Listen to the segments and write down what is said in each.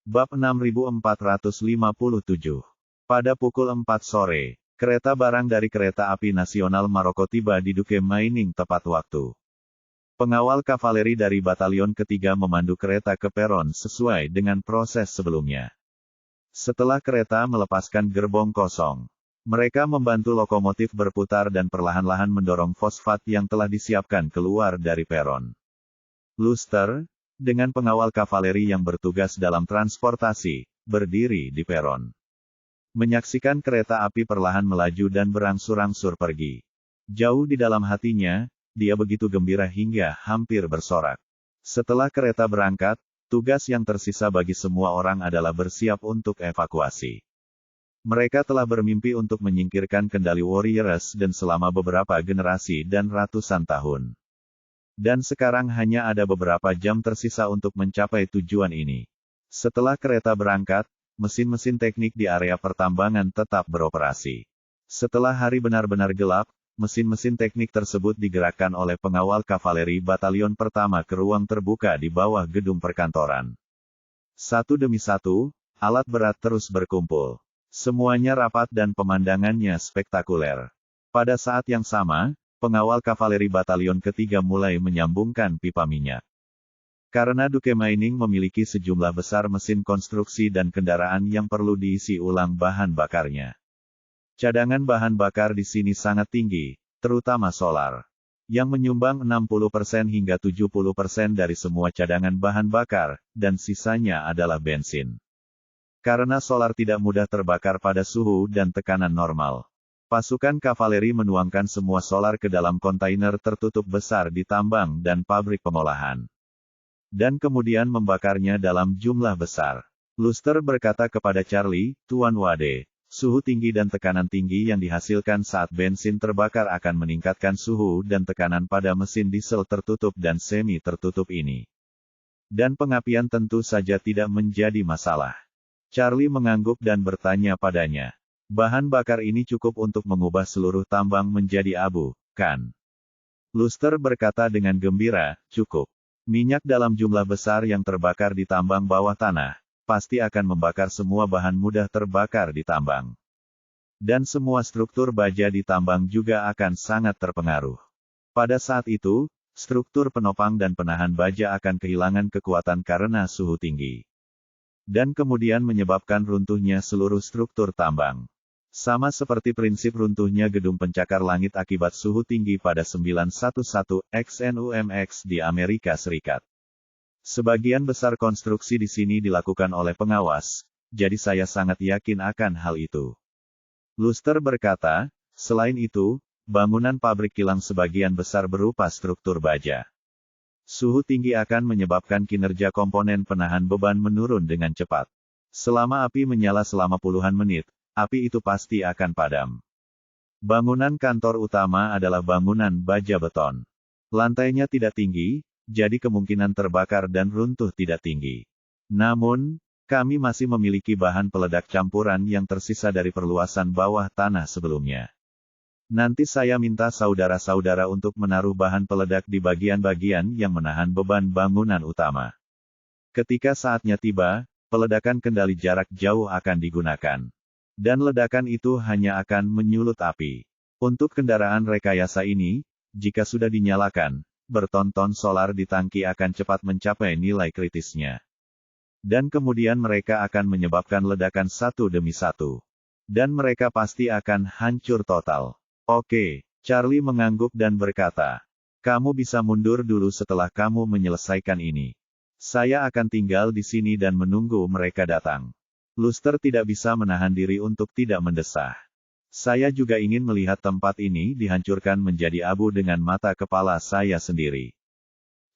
Bab 6457. Pada pukul 4 sore, kereta barang dari Kereta Api Nasional Maroko tiba di Duke Mining tepat waktu. Pengawal kavaleri dari Batalion Ketiga memandu kereta ke peron sesuai dengan proses sebelumnya. Setelah kereta melepaskan gerbong kosong, mereka membantu lokomotif berputar dan perlahan-lahan mendorong fosfat yang telah disiapkan keluar dari peron. Luster, dengan pengawal kavaleri yang bertugas dalam transportasi, berdiri di peron. Menyaksikan kereta api perlahan melaju dan berangsur-angsur pergi. Jauh di dalam hatinya, dia begitu gembira hingga hampir bersorak. Setelah kereta berangkat, tugas yang tersisa bagi semua orang adalah bersiap untuk evakuasi. Mereka telah bermimpi untuk menyingkirkan kendali Warriors dan selama beberapa generasi dan ratusan tahun. Dan sekarang hanya ada beberapa jam tersisa untuk mencapai tujuan ini. Setelah kereta berangkat, mesin-mesin teknik di area pertambangan tetap beroperasi. Setelah hari benar-benar gelap, mesin-mesin teknik tersebut digerakkan oleh pengawal kavaleri Batalion Pertama ke ruang terbuka di bawah gedung perkantoran. Satu demi satu, alat berat terus berkumpul. Semuanya rapat dan pemandangannya spektakuler. Pada saat yang sama, pengawal kavaleri Batalion Ketiga mulai menyambungkan pipa minyak. Karena Duke Mining memiliki sejumlah besar mesin konstruksi dan kendaraan yang perlu diisi ulang bahan bakarnya. Cadangan bahan bakar di sini sangat tinggi, terutama solar, yang menyumbang 60% hingga 70% dari semua cadangan bahan bakar, dan sisanya adalah bensin. Karena solar tidak mudah terbakar pada suhu dan tekanan normal, pasukan kavaleri menuangkan semua solar ke dalam kontainer tertutup besar di tambang dan pabrik pengolahan. Dan kemudian membakarnya dalam jumlah besar. Luster berkata kepada Charlie, "Tuan Wade, suhu tinggi dan tekanan tinggi yang dihasilkan saat bensin terbakar akan meningkatkan suhu dan tekanan pada mesin diesel tertutup dan semi tertutup ini. Dan pengapian tentu saja tidak menjadi masalah." Charlie mengangguk dan bertanya padanya, "Bahan bakar ini cukup untuk mengubah seluruh tambang menjadi abu, kan?" Luster berkata dengan gembira, "Cukup. Minyak dalam jumlah besar yang terbakar di tambang bawah tanah, pasti akan membakar semua bahan mudah terbakar di tambang. Dan semua struktur baja di tambang juga akan sangat terpengaruh. Pada saat itu, struktur penopang dan penahan baja akan kehilangan kekuatan karena suhu tinggi. Dan kemudian menyebabkan runtuhnya seluruh struktur tambang. Sama seperti prinsip runtuhnya gedung pencakar langit akibat suhu tinggi pada 911 XNUMX di Amerika Serikat. Sebagian besar konstruksi di sini dilakukan oleh pengawas, jadi saya sangat yakin akan hal itu." Luster berkata, "Selain itu, bangunan pabrik kilang sebagian besar berupa struktur baja. Suhu tinggi akan menyebabkan kinerja komponen penahan beban menurun dengan cepat. Selama api menyala selama puluhan menit, api itu pasti akan padam. Bangunan kantor utama adalah bangunan baja beton. Lantainya tidak tinggi, jadi kemungkinan terbakar dan runtuh tidak tinggi. Namun, kami masih memiliki bahan peledak campuran yang tersisa dari perluasan bawah tanah sebelumnya. Nanti saya minta saudara-saudara untuk menaruh bahan peledak di bagian-bagian yang menahan beban bangunan utama. Ketika saatnya tiba, peledakan kendali jarak jauh akan digunakan. Dan ledakan itu hanya akan menyulut api. Untuk kendaraan rekayasa ini, jika sudah dinyalakan, berton-ton solar di tangki akan cepat mencapai nilai kritisnya. Dan kemudian mereka akan menyebabkan ledakan satu demi satu. Dan mereka pasti akan hancur total." "Oke," Charlie mengangguk dan berkata, "Kamu bisa mundur dulu setelah kamu menyelesaikan ini. Saya akan tinggal di sini dan menunggu mereka datang." Luster tidak bisa menahan diri untuk tidak mendesah. "Saya juga ingin melihat tempat ini dihancurkan menjadi abu dengan mata kepala saya sendiri."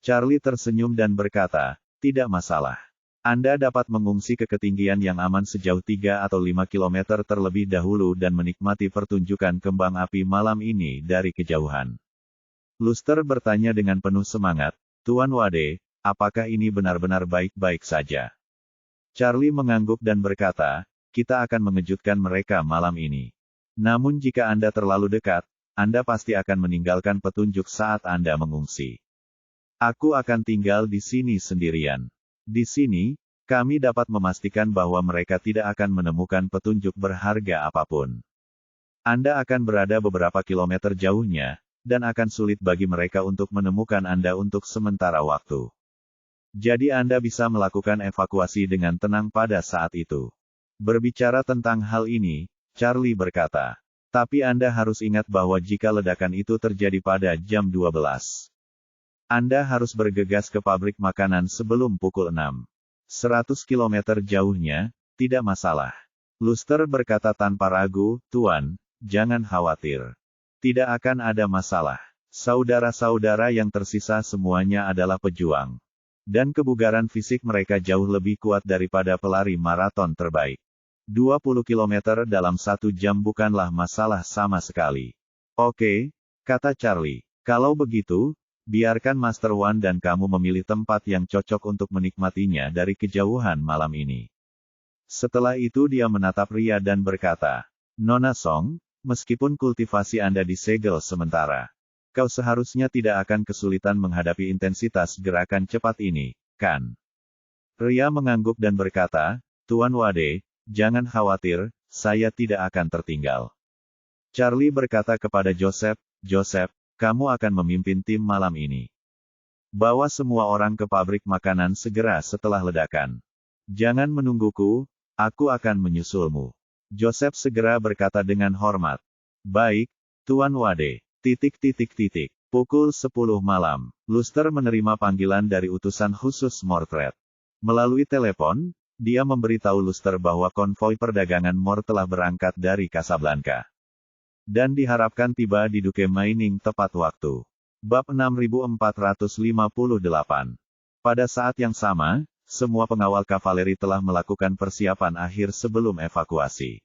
Charlie tersenyum dan berkata, "Tidak masalah. Anda dapat mengungsi ke ketinggian yang aman sejauh 3 atau 5 km terlebih dahulu dan menikmati pertunjukan kembang api malam ini dari kejauhan." Luster bertanya dengan penuh semangat, "Tuan Wade, apakah ini benar-benar baik-baik saja?" Charlie mengangguk dan berkata, "Kita akan mengejutkan mereka malam ini. Namun jika Anda terlalu dekat, Anda pasti akan meninggalkan petunjuk saat Anda mengungsi. Aku akan tinggal di sini sendirian. Di sini, Kami dapat memastikan bahwa mereka tidak akan menemukan petunjuk berharga apapun. Anda akan berada beberapa kilometer jauhnya, dan akan sulit bagi mereka untuk menemukan Anda untuk sementara waktu. Jadi Anda bisa melakukan evakuasi dengan tenang pada saat itu. Berbicara tentang hal ini, Charlie berkata, tapi Anda harus ingat bahwa jika ledakan itu terjadi pada jam 12, Anda harus bergegas ke pabrik makanan sebelum pukul 6. 100 km jauhnya, tidak masalah. Luster berkata tanpa ragu, Tuan, jangan khawatir. Tidak akan ada masalah. Saudara-saudara yang tersisa semuanya adalah pejuang. Dan kebugaran fisik mereka jauh lebih kuat daripada pelari maraton terbaik. 20 km dalam 1 jam bukanlah masalah sama sekali. Oke, kata Charlie. Kalau begitu, biarkan Master Wan dan kamu memilih tempat yang cocok untuk menikmatinya dari kejauhan malam ini. Setelah itu dia menatap Ria dan berkata, Nona Song, meskipun kultivasi Anda disegel sementara, kau seharusnya tidak akan kesulitan menghadapi intensitas gerakan cepat ini, kan? Ria mengangguk dan berkata, Tuan Wade, jangan khawatir, saya tidak akan tertinggal. Charlie berkata kepada Joseph, Joseph, kamu akan memimpin tim malam ini. Bawa semua orang ke pabrik makanan segera setelah ledakan. Jangan menungguku, aku akan menyusulmu. Joseph segera berkata dengan hormat. Baik, Tuan Wade. Pukul 10 malam, Luster menerima panggilan dari utusan khusus Mordred. Melalui telepon, dia memberitahu Luster bahwa konvoi perdagangan Mor telah berangkat dari Casablanca. Dan diharapkan tiba di Duke Mining tepat waktu. Bab 6458. Pada saat yang sama, semua pengawal kavaleri telah melakukan persiapan akhir sebelum evakuasi.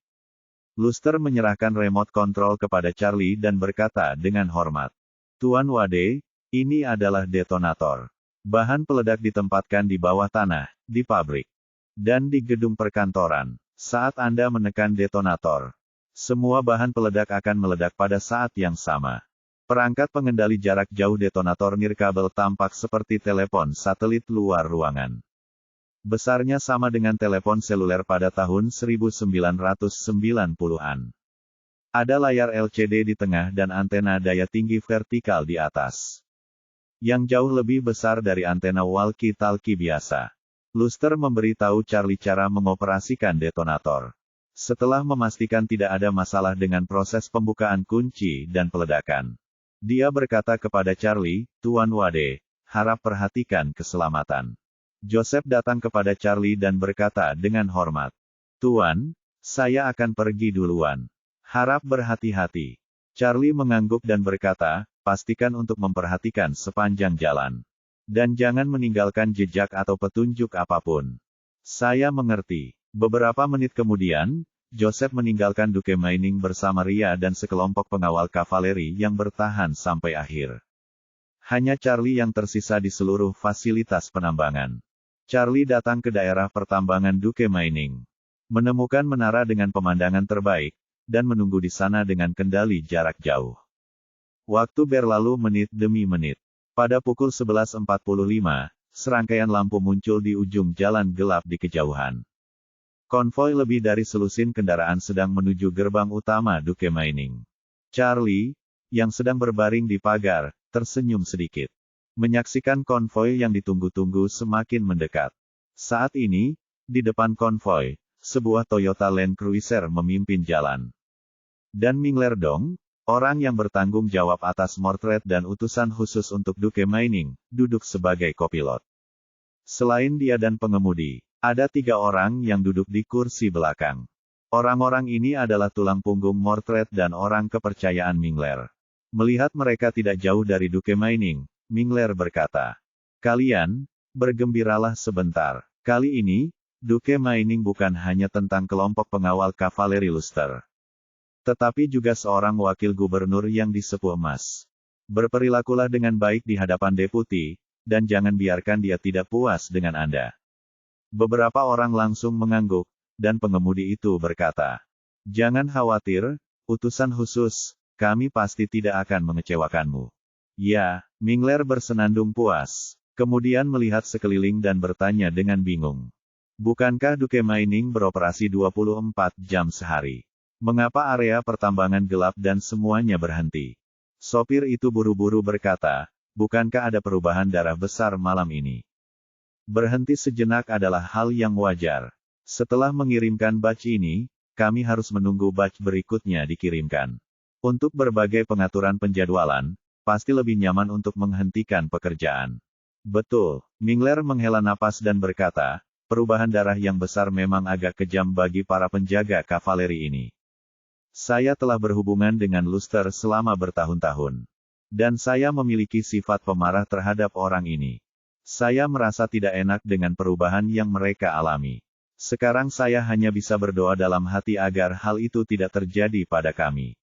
Luster menyerahkan remote control kepada Charlie dan berkata dengan hormat. Tuan Wade, ini adalah detonator. Bahan peledak ditempatkan di bawah tanah, di pabrik, dan di gedung perkantoran. Saat Anda menekan detonator, semua bahan peledak akan meledak pada saat yang sama. Perangkat pengendali jarak jauh detonator nirkabel tampak seperti telepon satelit luar ruangan. Besarnya sama dengan telepon seluler pada tahun 1990-an. Ada layar LCD di tengah dan antena daya tinggi vertikal di atas, yang jauh lebih besar dari antena walkie-talkie biasa. Luster memberitahu Charlie cara mengoperasikan detonator. Setelah memastikan tidak ada masalah dengan proses pembukaan kunci dan peledakan, dia berkata kepada Charlie, Tuan Wade, harap perhatikan keselamatan. Joseph datang kepada Charlie dan berkata dengan hormat, Tuan, saya akan pergi duluan. Harap berhati-hati. Charlie mengangguk dan berkata, pastikan untuk memperhatikan sepanjang jalan. Dan jangan meninggalkan jejak atau petunjuk apapun. Saya mengerti. Beberapa menit kemudian, Joseph meninggalkan Duke Mining bersama Ria dan sekelompok pengawal kavaleri yang bertahan sampai akhir. Hanya Charlie yang tersisa di seluruh fasilitas penambangan. Charlie datang ke daerah pertambangan Duke Mining. Menemukan menara dengan pemandangan terbaik, dan menunggu di sana dengan kendali jarak jauh. Waktu berlalu menit demi menit. Pada pukul 11.45, serangkaian lampu muncul di ujung jalan gelap di kejauhan. Konvoi lebih dari selusin kendaraan sedang menuju gerbang utama Duke Mining. Charlie, yang sedang berbaring di pagar, tersenyum sedikit. Menyaksikan konvoi yang ditunggu-tunggu semakin mendekat. Saat ini, di depan konvoi, sebuah Toyota Land Cruiser memimpin jalan. Dan Mingler Dong, orang yang bertanggung jawab atas Mordred dan utusan khusus untuk Duke Mining, duduk sebagai kopilot. Selain dia dan pengemudi, ada 3 orang yang duduk di kursi belakang. Orang-orang ini adalah tulang punggung Mordred dan orang kepercayaan Mingler. Melihat mereka tidak jauh dari Duke Mining, Mingler berkata, kalian, bergembiralah sebentar. Kali ini, Duke Mining bukan hanya tentang kelompok pengawal kavaleri Luster, tetapi juga seorang wakil gubernur yang disepuh emas. Berperilakulah dengan baik di hadapan deputi, dan jangan biarkan dia tidak puas dengan Anda. Beberapa orang langsung mengangguk, dan pengemudi itu berkata, jangan khawatir, utusan khusus, kami pasti tidak akan mengecewakanmu. Ya, Mingler bersenandung puas, kemudian melihat sekeliling dan bertanya dengan bingung. Bukankah Duke Mining beroperasi 24 jam sehari? Mengapa area pertambangan gelap dan semuanya berhenti? Sopir itu buru-buru berkata, bukankah ada perubahan darah besar malam ini? Berhenti sejenak adalah hal yang wajar. Setelah mengirimkan batch ini, kami harus menunggu batch berikutnya dikirimkan. Untuk berbagai pengaturan penjadwalan, pasti lebih nyaman untuk menghentikan pekerjaan. Betul, Mingler menghela napas dan berkata, perubahan darah yang besar memang agak kejam bagi para penjaga kavaleri ini. Saya telah berhubungan dengan Luster selama bertahun-tahun. Dan saya memiliki sifat pemarah terhadap orang ini. Saya merasa tidak enak dengan perubahan yang mereka alami. Sekarang saya hanya bisa berdoa dalam hati agar hal itu tidak terjadi pada kami.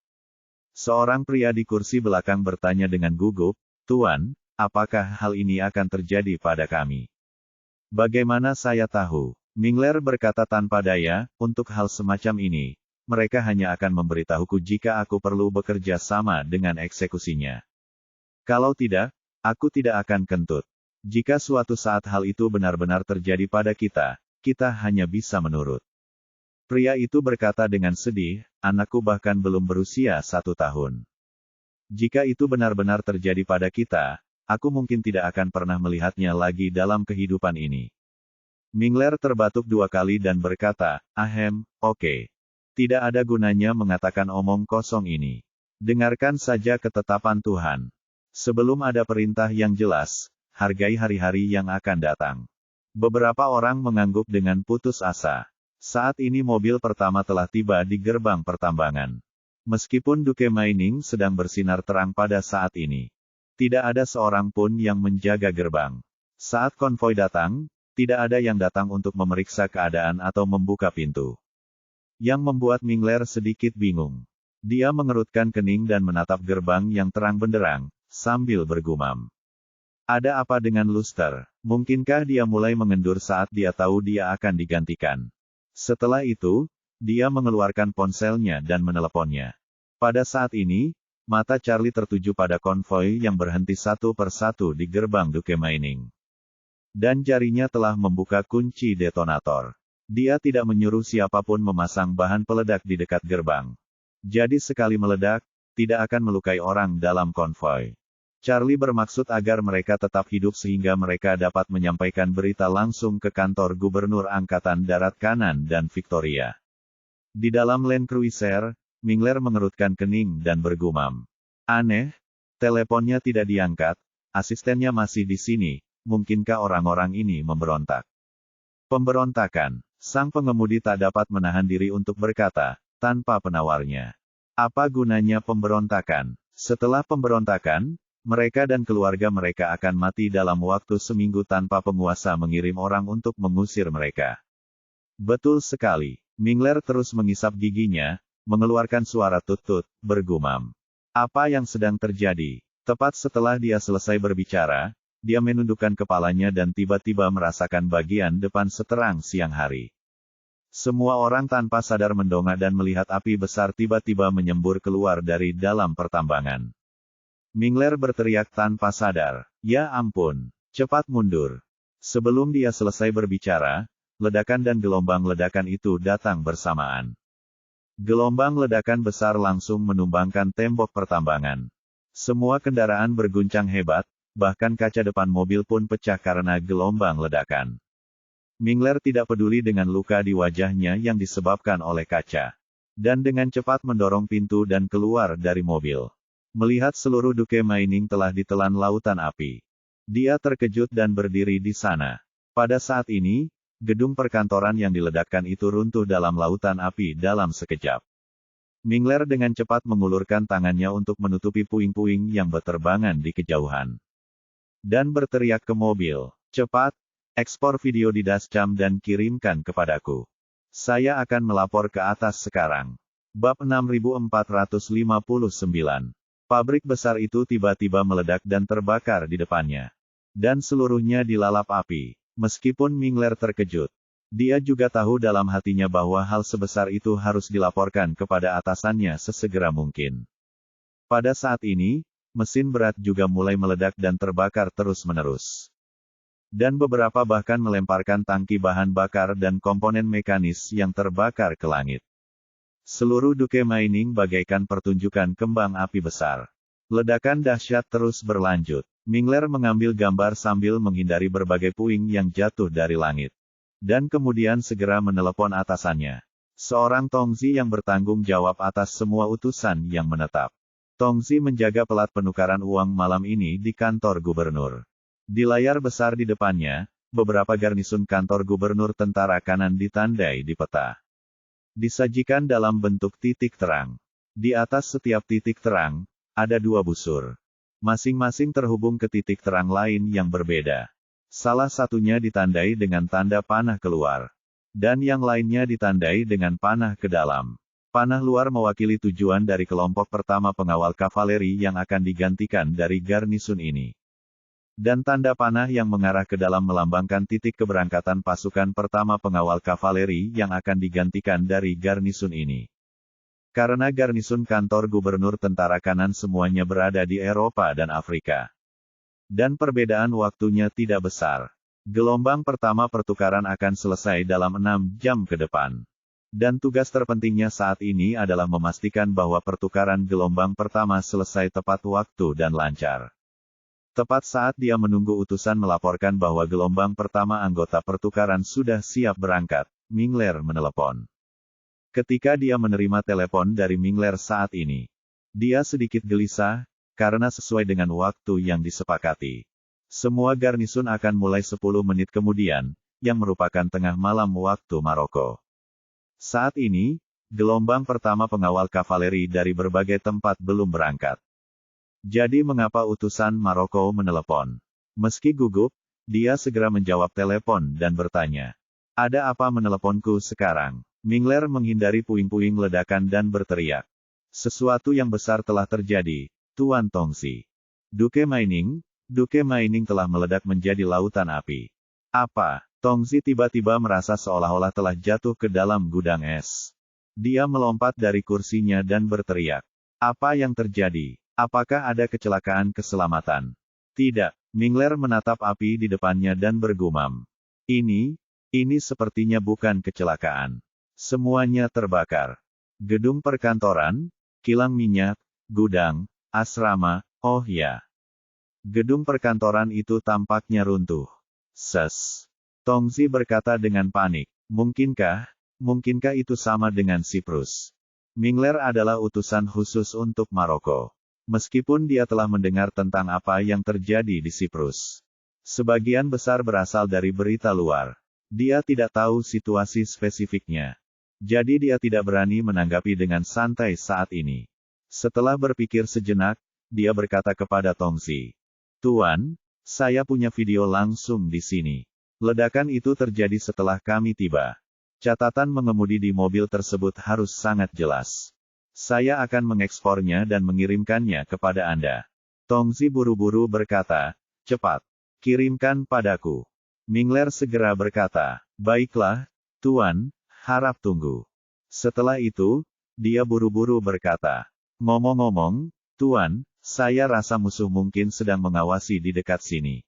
Seorang pria di kursi belakang bertanya dengan gugup, Tuan, apakah hal ini akan terjadi pada kami? Bagaimana saya tahu? Mingler berkata tanpa daya, untuk hal semacam ini, mereka hanya akan memberitahuku jika aku perlu bekerja sama dengan eksekusinya. Kalau tidak, aku tidak akan kentut. Jika suatu saat hal itu benar-benar terjadi pada kita, kita hanya bisa menurut. Pria itu berkata dengan sedih, anakku bahkan belum berusia 1 tahun. Jika itu benar-benar terjadi pada kita, aku mungkin tidak akan pernah melihatnya lagi dalam kehidupan ini. Mingler terbatuk 2 kali dan berkata, ahem, oke. Tidak ada gunanya mengatakan omong kosong ini. Dengarkan saja ketetapan Tuhan. Sebelum ada perintah yang jelas, hargai hari-hari yang akan datang. Beberapa orang mengangguk dengan putus asa. Saat ini mobil pertama telah tiba di gerbang pertambangan. Meskipun Duke Mining sedang bersinar terang pada saat ini, tidak ada seorang pun yang menjaga gerbang. Saat konvoi datang, tidak ada yang datang untuk memeriksa keadaan atau membuka pintu. Yang membuat Mingler sedikit bingung. Dia mengerutkan kening dan menatap gerbang yang terang benderang, sambil bergumam. Ada apa dengan Luster? Mungkinkah dia mulai mengendur saat dia tahu dia akan digantikan? Setelah itu, dia mengeluarkan ponselnya dan meneleponnya. Pada saat ini, mata Charlie tertuju pada konvoi yang berhenti satu persatu di gerbang Duke Mining. Dan jarinya telah membuka kunci detonator. Dia tidak menyuruh siapapun memasang bahan peledak di dekat gerbang. Jadi sekali meledak, tidak akan melukai orang dalam konvoi. Charlie bermaksud agar mereka tetap hidup sehingga mereka dapat menyampaikan berita langsung ke kantor Gubernur Angkatan Darat Kanan dan Victoria. Di dalam Land Cruiser, Mingler mengerutkan kening dan bergumam. Aneh, teleponnya tidak diangkat, asistennya masih di sini, mungkinkah orang-orang ini memberontak? Pemberontakan. Sang pengemudi tak dapat menahan diri untuk berkata, tanpa penawarnya. Apa gunanya pemberontakan? Setelah pemberontakan, mereka dan keluarga mereka akan mati dalam waktu seminggu tanpa penguasa mengirim orang untuk mengusir mereka. Betul sekali. Mingler terus mengisap giginya, mengeluarkan suara tut-tut, bergumam. Apa yang sedang terjadi? Tepat setelah dia selesai berbicara, dia menundukkan kepalanya dan tiba-tiba merasakan bagian depan seterang siang hari. Semua orang tanpa sadar mendongak dan melihat api besar tiba-tiba menyembur keluar dari dalam pertambangan. Mingler berteriak tanpa sadar, ya ampun, cepat mundur. Sebelum dia selesai berbicara, ledakan dan gelombang ledakan itu datang bersamaan. Gelombang ledakan besar langsung menumbangkan tembok pertambangan. Semua kendaraan berguncang hebat, bahkan kaca depan mobil pun pecah karena gelombang ledakan. Mingler tidak peduli dengan luka di wajahnya yang disebabkan oleh kaca. Dan dengan cepat mendorong pintu dan keluar dari mobil. Melihat seluruh Duke Mining telah ditelan lautan api. Dia terkejut dan berdiri di sana. Pada saat ini, gedung perkantoran yang diledakkan itu runtuh dalam lautan api dalam sekejap. Mingler dengan cepat mengulurkan tangannya untuk menutupi puing-puing yang berterbangan di kejauhan. Dan berteriak ke mobil, cepat, ekspor video di Dashcam dan kirimkan kepadaku. Saya akan melapor ke atas sekarang. Bab 6459. Pabrik besar itu tiba-tiba meledak dan terbakar di depannya. Dan seluruhnya dilalap api. Meskipun Mingler terkejut, dia juga tahu dalam hatinya bahwa hal sebesar itu harus dilaporkan kepada atasannya sesegera mungkin. Pada saat ini, mesin berat juga mulai meledak dan terbakar terus-menerus. Dan beberapa bahkan melemparkan tangki bahan bakar dan komponen mekanis yang terbakar ke langit. Seluruh Duke Mining bagaikan pertunjukan kembang api besar. Ledakan dahsyat terus berlanjut. Mingler mengambil gambar sambil menghindari berbagai puing yang jatuh dari langit. Dan kemudian segera menelepon atasannya. Seorang Tongzi yang bertanggung jawab atas semua utusan yang menetap. Tongzi menjaga pelat penukaran uang malam ini di kantor gubernur. Di layar besar di depannya, beberapa garnisun kantor gubernur tentara kanan ditandai di peta. Disajikan dalam bentuk titik terang. Di atas setiap titik terang, ada 2 busur. Masing-masing terhubung ke titik terang lain yang berbeda. Salah satunya ditandai dengan tanda panah keluar. Dan yang lainnya ditandai dengan panah ke dalam. Panah luar mewakili tujuan dari kelompok pertama pengawal kavaleri yang akan digantikan dari garnisun ini. Dan tanda panah yang mengarah ke dalam melambangkan titik keberangkatan pasukan pertama pengawal kavaleri yang akan digantikan dari garnisun ini. Karena garnisun kantor gubernur tentara kanan semuanya berada di Eropa dan Afrika. Dan perbedaan waktunya tidak besar. Gelombang pertama pertukaran akan selesai dalam 6 jam ke depan. Dan tugas terpentingnya saat ini adalah memastikan bahwa pertukaran gelombang pertama selesai tepat waktu dan lancar. Tepat saat dia menunggu utusan melaporkan bahwa gelombang pertama anggota pertukaran sudah siap berangkat, Mingler menelepon. Ketika dia menerima telepon dari Mingler saat ini, dia sedikit gelisah, karena sesuai dengan waktu yang disepakati. Semua garnisun akan mulai 10 menit kemudian, yang merupakan tengah malam waktu Maroko. Saat ini, gelombang pertama pengawal kavaleri dari berbagai tempat belum berangkat. Jadi mengapa utusan Maroko menelepon? Meski gugup, dia segera menjawab telepon dan bertanya. Ada apa meneleponku sekarang? Mingler menghindari puing-puing ledakan dan berteriak. Sesuatu yang besar telah terjadi, Tuan Tongzi. Duke Mining telah meledak menjadi lautan api. Apa? Tongzi tiba-tiba merasa seolah-olah telah jatuh ke dalam gudang es. Dia melompat dari kursinya dan berteriak. Apa yang terjadi? Apakah ada kecelakaan keselamatan? Tidak. Mingler menatap api di depannya dan bergumam. Ini sepertinya bukan kecelakaan. Semuanya terbakar. Gedung perkantoran, kilang minyak, gudang, asrama, oh ya. Gedung perkantoran itu tampaknya runtuh. Ses. Tongzi berkata dengan panik. Mungkinkah itu sama dengan Siprus? Mingler adalah utusan khusus untuk Maroko. Meskipun dia telah mendengar tentang apa yang terjadi di Siprus. Sebagian besar berasal dari berita luar. Dia tidak tahu situasi spesifiknya. Jadi dia tidak berani menanggapi dengan santai saat ini. Setelah berpikir sejenak, dia berkata kepada Tongzi. Tuan, saya punya video langsung di sini. Ledakan itu terjadi setelah kami tiba. Catatan mengemudi di mobil tersebut harus sangat jelas. Saya akan mengekspornya dan mengirimkannya kepada Anda. Tongzi buru-buru berkata, cepat, kirimkan padaku. Mingler segera berkata, baiklah, Tuan, harap tunggu. Setelah itu, dia buru-buru berkata, ngomong-ngomong, Tuan, saya rasa musuh mungkin sedang mengawasi di dekat sini.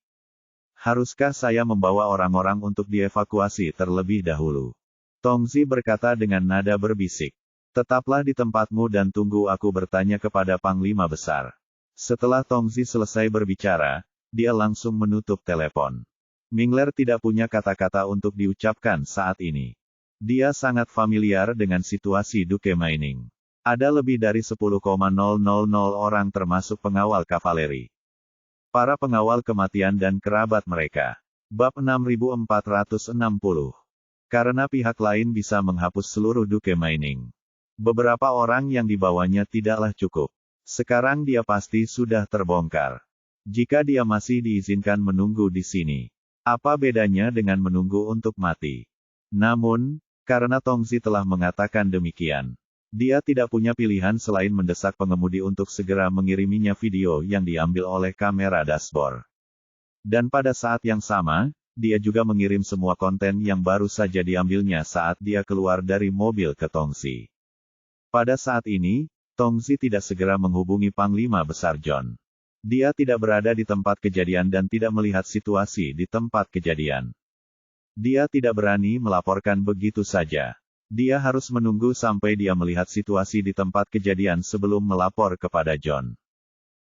Haruskah saya membawa orang-orang untuk dievakuasi terlebih dahulu? Tongzi berkata dengan nada berbisik. Tetaplah di tempatmu dan tunggu aku bertanya kepada Panglima Besar. Setelah Tongzi selesai berbicara, dia langsung menutup telepon. Mingler tidak punya kata-kata untuk diucapkan saat ini. Dia sangat familiar dengan situasi Duke Mining. Ada lebih dari 10,000 orang termasuk pengawal kavaleri. Para pengawal kematian dan kerabat mereka. Bab 6460. Karena pihak lain bisa menghapus seluruh Duke Mining. Beberapa orang yang dibawanya tidaklah cukup. Sekarang dia pasti sudah terbongkar. Jika dia masih diizinkan menunggu di sini, apa bedanya dengan menunggu untuk mati? Namun, karena Tongzi telah mengatakan demikian, dia tidak punya pilihan selain mendesak pengemudi untuk segera mengiriminya video yang diambil oleh kamera dashboard. Dan pada saat yang sama, dia juga mengirim semua konten yang baru saja diambilnya saat dia keluar dari mobil ke Tongzi. Pada saat ini, Tongzi tidak segera menghubungi Panglima Besar John. Dia tidak berada di tempat kejadian dan tidak melihat situasi di tempat kejadian. Dia tidak berani melaporkan begitu saja. Dia harus menunggu sampai dia melihat situasi di tempat kejadian sebelum melapor kepada John.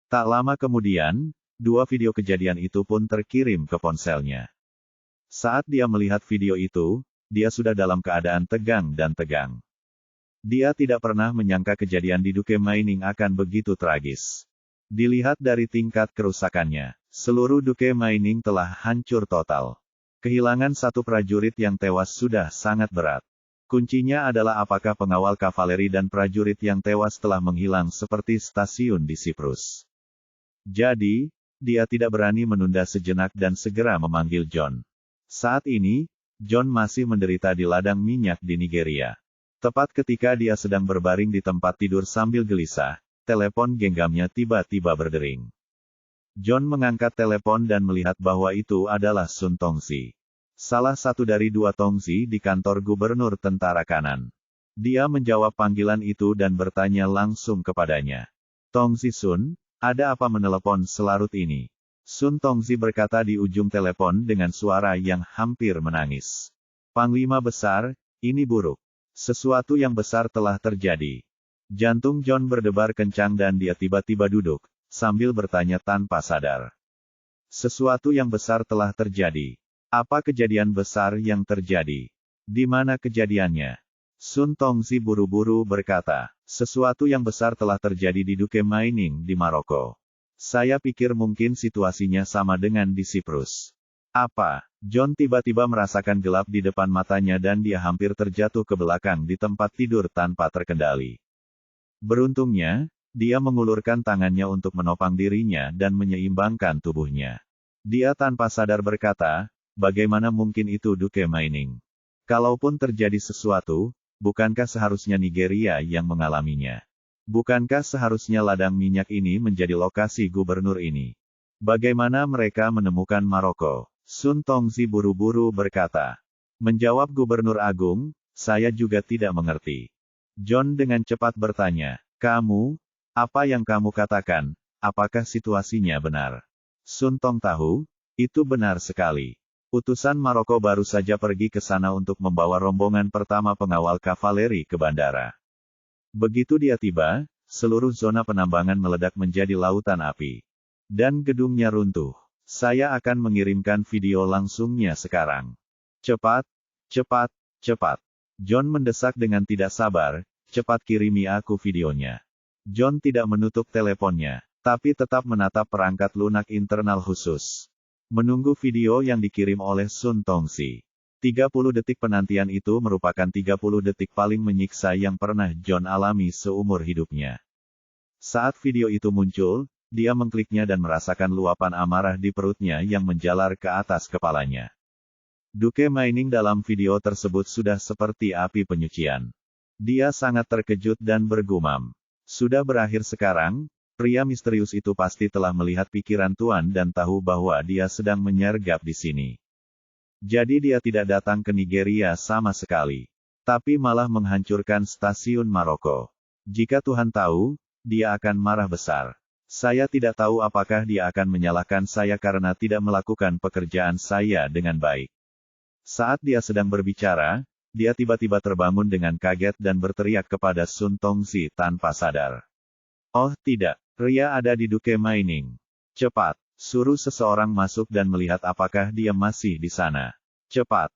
Tak lama kemudian, 2 video kejadian itu pun terkirim ke ponselnya. Saat dia melihat video itu, dia sudah dalam keadaan tegang dan tegang. Dia tidak pernah menyangka kejadian di Duke Mining akan begitu tragis. Dilihat dari tingkat kerusakannya, seluruh Duke Mining telah hancur total. Kehilangan 1 prajurit yang tewas sudah sangat berat. Kuncinya adalah apakah pengawal kavaleri dan prajurit yang tewas telah menghilang seperti stasiun di Siprus. Jadi, dia tidak berani menunda sejenak dan segera memanggil John. Saat ini, John masih menderita di ladang minyak di Nigeria. Tepat ketika dia sedang berbaring di tempat tidur sambil gelisah, telepon genggamnya tiba-tiba berdering. John mengangkat telepon dan melihat bahwa itu adalah Sun Tongzi. Salah satu dari 2 Tongzi di kantor gubernur tentara kanan. Dia menjawab panggilan itu dan bertanya langsung kepadanya. "Tongzi Sun, ada apa menelepon selarut ini?" Sun Tongzi berkata di ujung telepon dengan suara yang hampir menangis. "Panglima besar, ini buruk. Sesuatu yang besar telah terjadi." Jantung John berdebar kencang dan dia tiba-tiba duduk, sambil bertanya tanpa sadar. Sesuatu yang besar telah terjadi. Apa kejadian besar yang terjadi? Di mana kejadiannya? Sun Tongzi buru-buru berkata, sesuatu yang besar telah terjadi di Duke Mining di Maroko. Saya pikir mungkin situasinya sama dengan di Siprus. Apa? John tiba-tiba merasakan gelap di depan matanya dan dia hampir terjatuh ke belakang di tempat tidur tanpa terkendali. Beruntungnya, dia mengulurkan tangannya untuk menopang dirinya dan menyeimbangkan tubuhnya. Dia tanpa sadar berkata, bagaimana mungkin itu Duke Mining? Kalaupun terjadi sesuatu, bukankah seharusnya Nigeria yang mengalaminya? Bukankah seharusnya ladang minyak ini menjadi lokasi gubernur ini? Bagaimana mereka menemukan Maroko? Sun Tongzi buru-buru berkata. Menjawab Gubernur Agung, saya juga tidak mengerti. John dengan cepat bertanya, kamu, apa yang kamu katakan, apakah situasinya benar? Sun Tong tahu, itu benar sekali. Utusan Maroko baru saja pergi ke sana untuk membawa rombongan pertama pengawal kavaleri ke bandara. Begitu dia tiba, seluruh zona penambangan meledak menjadi lautan api. Dan gedungnya runtuh. Saya akan mengirimkan video langsungnya sekarang. Cepat, cepat, cepat. John mendesak dengan tidak sabar, cepat kirimi aku videonya. John tidak menutup teleponnya, tapi tetap menatap perangkat lunak internal khusus. Menunggu video yang dikirim oleh Sun Tongzi. 30 detik penantian itu merupakan 30 detik paling menyiksa yang pernah John alami seumur hidupnya. Saat video itu muncul, dia mengkliknya dan merasakan luapan amarah di perutnya yang menjalar ke atas kepalanya. Duke Mining dalam video tersebut sudah seperti api penyucian. Dia sangat terkejut dan bergumam. Sudah berakhir sekarang, pria misterius itu pasti telah melihat pikiran Tuan dan tahu bahwa dia sedang menyergap di sini. Jadi dia tidak datang ke Nigeria sama sekali. Tapi malah menghancurkan stasiun Maroko. Jika Tuhan tahu, dia akan marah besar. Saya tidak tahu apakah dia akan menyalahkan saya karena tidak melakukan pekerjaan saya dengan baik. Saat dia sedang berbicara, dia tiba-tiba terbangun dengan kaget dan berteriak kepada Sun Tongzi tanpa sadar. Oh tidak, Ria ada di Duke Mining. Cepat, suruh seseorang masuk dan melihat apakah dia masih di sana. Cepat.